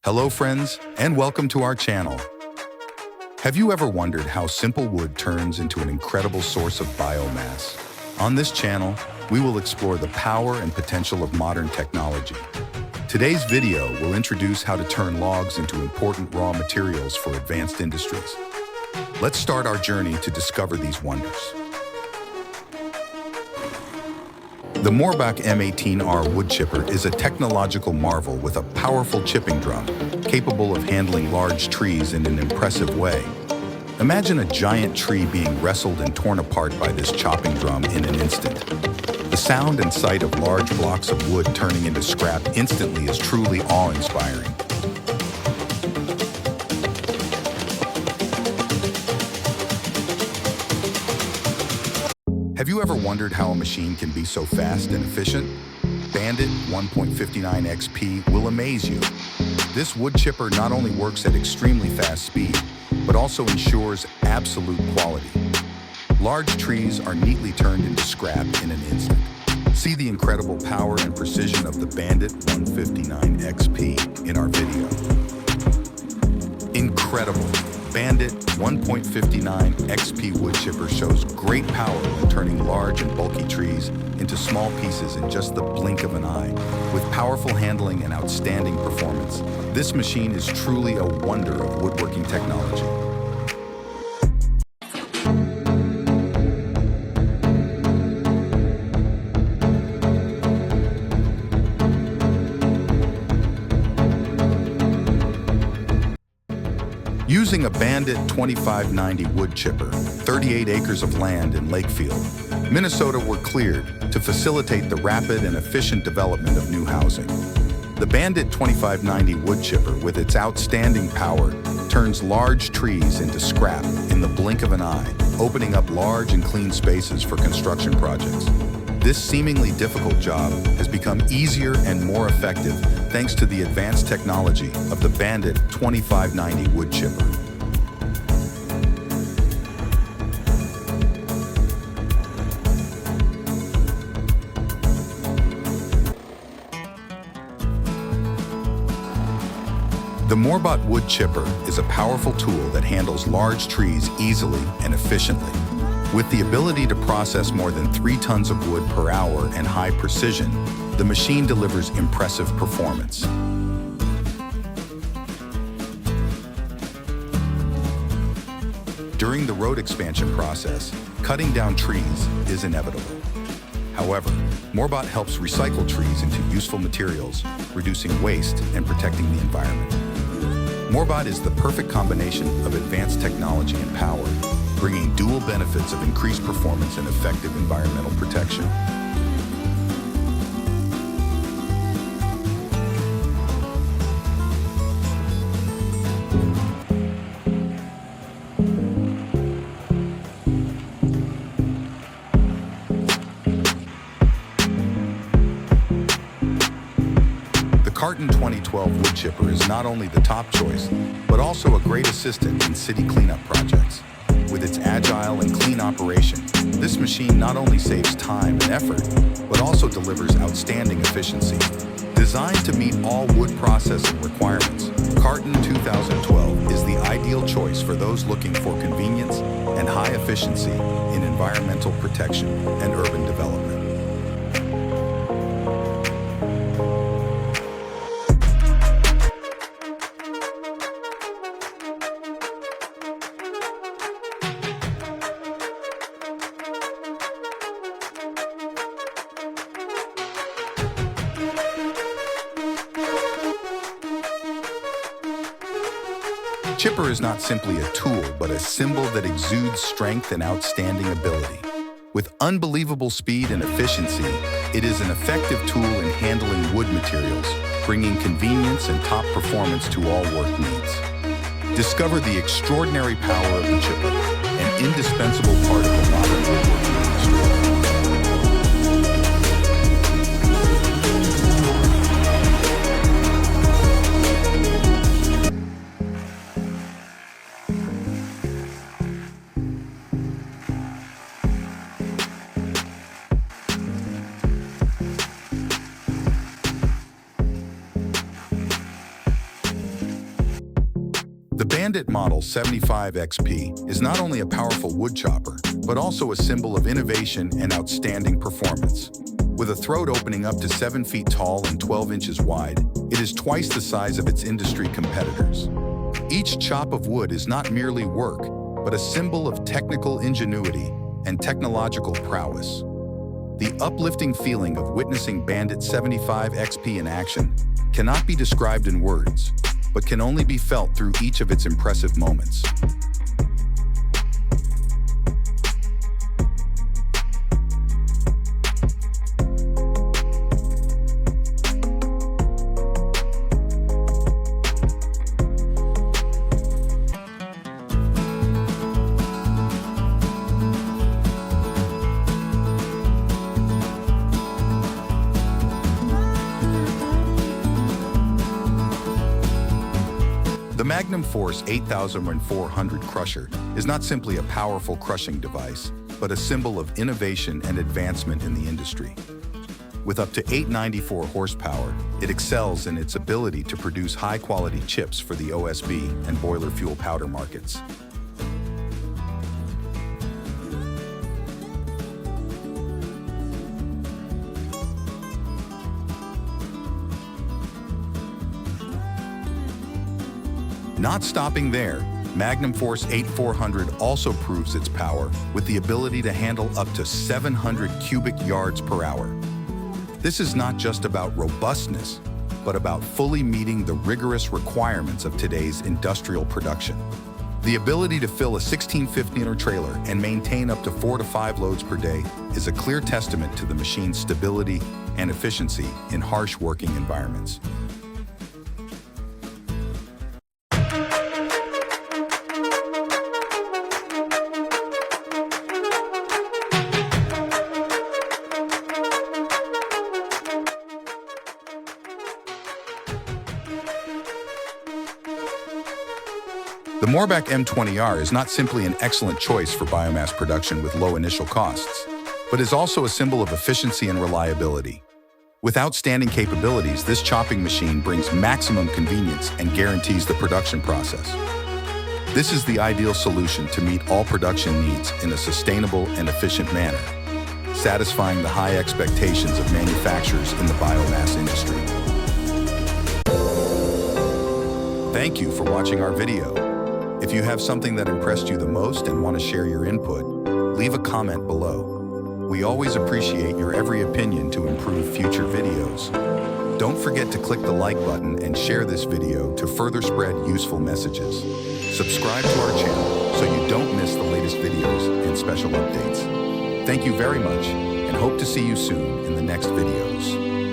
Hello friends, and welcome to our channel. Have you ever wondered how simple wood turns into an incredible source of biomass? On this channel, we will explore the power and potential of modern technology. Today's video will introduce how to turn logs into important raw materials for advanced industries. Let's start our journey to discover these wonders. The Moorbach M18R wood chipper is a technological marvel with a powerful chipping drum, capable of handling large trees in an impressive way. Imagine a giant tree being wrestled and torn apart by this chopping drum in an instant. The sound and sight of large blocks of wood turning into scrap instantly is truly awe-inspiring. Have you ever wondered how a machine can be so fast and efficient? Bandit 1.59 XP will amaze you. This wood chipper not only works at extremely fast speed, but also ensures absolute quality. Large trees are neatly turned into scrap in an instant. See the incredible power and precision of the Bandit 159 XP in our video. Incredible! Bandit 1.59 XP wood chipper shows great power when turning large and bulky trees into small pieces in just the blink of an eye. With powerful handling and outstanding performance, this machine is truly a wonder of woodworking technology. Using a Bandit 2590 wood chipper, 38 acres of land in Lakefield, Minnesota were cleared to facilitate the rapid and efficient development of new housing. The Bandit 2590 wood chipper, with its outstanding power, turns large trees into scrap in the blink of an eye, opening up large and clean spaces for construction projects. This seemingly difficult job has become easier and more effective thanks to the advanced technology of the Bandit 2590 wood chipper. The Moorbach wood chipper is a powerful tool that handles large trees easily and efficiently. With the ability to process more than 3 tons of wood per hour and high precision, the machine delivers impressive performance. During the road expansion process, cutting down trees is inevitable. However, Moorbach helps recycle trees into useful materials, reducing waste and protecting the environment. Moorbach is the perfect combination of advanced technology and power, bringing dual benefits of increased performance and effective environmental protection. The Carton 2012 wood chipper is not only the top choice, but also a great assistant in city cleanup projects. With its agile and clean operation, this machine not only saves time and effort, but also delivers outstanding efficiency. Designed to meet all wood processing requirements, Carton 2012 is the ideal choice for those looking for convenience and high efficiency in environmental protection and urban development. Chipper is not simply a tool, but a symbol that exudes strength and outstanding ability. With unbelievable speed and efficiency, it is an effective tool in handling wood materials, bringing convenience and top performance to all work needs. Discover the extraordinary power of the chipper, an indispensable part of the modern woodworking industry. The Bandit Model 75XP is not only a powerful wood chopper, but also a symbol of innovation and outstanding performance. With a throat opening up to 7 feet tall and 12 inches wide, it is twice the size of its industry competitors. Each chop of wood is not merely work, but a symbol of technical ingenuity and technological prowess. The uplifting feeling of witnessing Bandit 75XP in action cannot be described in words, but can only be felt through each of its impressive moments. The Magnum Force 8400 crusher is not simply a powerful crushing device, but a symbol of innovation and advancement in the industry. With up to 894 horsepower, it excels in its ability to produce high-quality chips for the OSB and boiler fuel powder markets. Not stopping there, Magnum Force 8400 also proves its power with the ability to handle up to 700 cubic yards per hour. This is not just about robustness, but about fully meeting the rigorous requirements of today's industrial production. The ability to fill a 16-15-er trailer and maintain up to 4 to 5 loads per day is a clear testament to the machine's stability and efficiency in harsh working environments. The Moorbach M20R is not simply an excellent choice for biomass production with low initial costs, but is also a symbol of efficiency and reliability. With outstanding capabilities, this chopping machine brings maximum convenience and guarantees the production process. This is the ideal solution to meet all production needs in a sustainable and efficient manner, satisfying the high expectations of manufacturers in the biomass industry. Thank you for watching our video. If you have something that impressed you the most and want to share your input, leave a comment below. We always appreciate your every opinion to improve future videos. Don't forget to click the like button and share this video to further spread useful messages. Subscribe to our channel so you don't miss the latest videos and special updates. Thank you very much and hope to see you soon in the next videos.